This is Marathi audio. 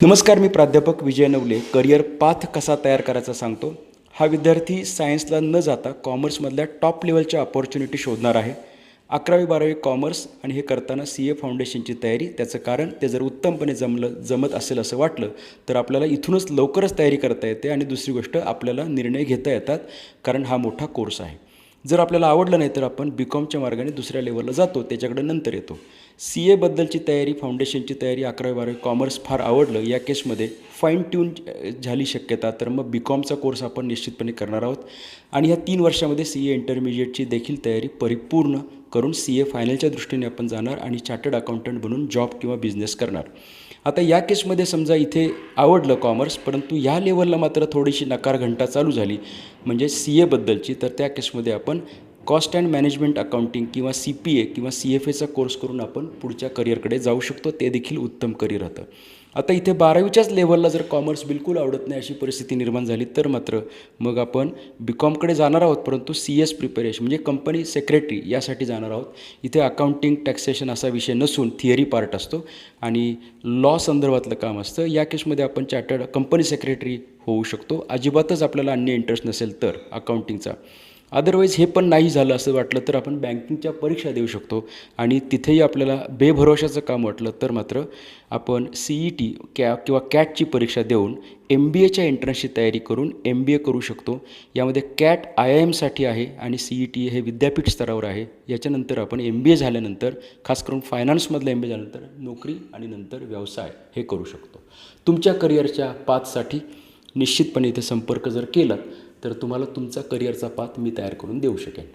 नमस्कार, मी प्राध्यापक विजय नवले. करिअर पाथ कसा तयार करायचा सांगतो. हा विद्यार्थी सायन्सला न जाता कॉमर्समधल्या टॉप लेवलच्या अपॉर्च्युनिटी शोधणार आहे. 11वी-12वी कॉमर्स आणि हे करताना CA फाउंडेशनची तयारी. त्याचं कारण ते जर उत्तमपणे जमत असेल असं वाटलं तर आपल्याला इथूनच लवकरच तयारी करता येते आणि दुसरी गोष्ट आपल्याला निर्णय घेता येतात, कारण हा मोठा कोर्स आहे. जर आपल्याला आवडलं नाही तर आपण BComच्या मार्गाने दुसऱ्या लेवलला जातो, त्याच्याकडे नंतर येतो. CAबद्दलची तयारी, फाउंडेशनची तयारी, 11वी-12वी कॉमर्स फार आवडलं, या केसमध्ये फाईन ट्यून झाली शक्यता, तर मग BComचा कोर्स आपण निश्चितपणे करणार आहोत. आणि ह्या 3 वर्षामध्ये CA इंटरमिजिएटची देखील तयारी परिपूर्ण करून CA फायनलच्या दृष्टीने आपण जाणार आणि चार्टर्ड अकाउंटंट बनून जॉब किंवा बिझनेस करणार. आता या केसमध्ये समजा इथे आवडलं कॉमर्स, परंतु ह्या लेवलला मात्र थोडीशी नकार घंटा चालू झाली म्हणजे CAबद्दलची, तर त्या केसमध्ये आपण कॉस्ट अँड मॅनेजमेंट अकाउंटिंग किंवा CPA किंवा CFAचा कोर्स करून आपण पुढच्या करिअरकडे जाऊ शकतो. ते देखील उत्तम करिअर होतं. आता इथे 12वीच्याच लेवलला जर कॉमर्स बिलकुल आवडत नाही अशी परिस्थिती निर्माण झाली तर मात्र मग आपण BComकडे जाणार आहोत, परंतु CS प्रिपरेशन म्हणजे कंपनी सेक्रेटरी यासाठी जाणार आहोत. इथे अकाउंटिंग, टॅक्सेशन असा विषय नसून थिअरी पार्ट असतो आणि लॉ संदर्भातलं काम असतं. या केसमध्ये आपण चार्टर्ड कंपनी सेक्रेटरी होऊ शकतो, अजिबातच आपल्याला अन्य इंटरेस्ट नसेल तर अकाउंटिंगचा. अदरवाईज हे पण नाही झालं असं वाटलं तर आपण बँकिंगच्या परीक्षा देऊ शकतो आणि तिथेही आपल्याला बेभरोशाचं काम वाटलं तर मात्र आपण CET किंवा CATची परीक्षा देऊन MBAच्या एंट्रन्सची तयारी करून MBA करू शकतो. यामध्ये CAT IIMसाठी आहे आणि CET हे विद्यापीठ स्तरावर आहे. याच्यानंतर आपण MBA झाल्यानंतर, खास करून फायनान्समधलं MBA झाल्यानंतर नोकरी आणि नंतर व्यवसाय हे करू शकतो. तुमच्या करिअरच्या पाथसाठी निश्चितपणे इथे संपर्क जर केलात तर तुम्हाला तुमचा करिअरचा पाथ मी तयार करून देऊ शकेन.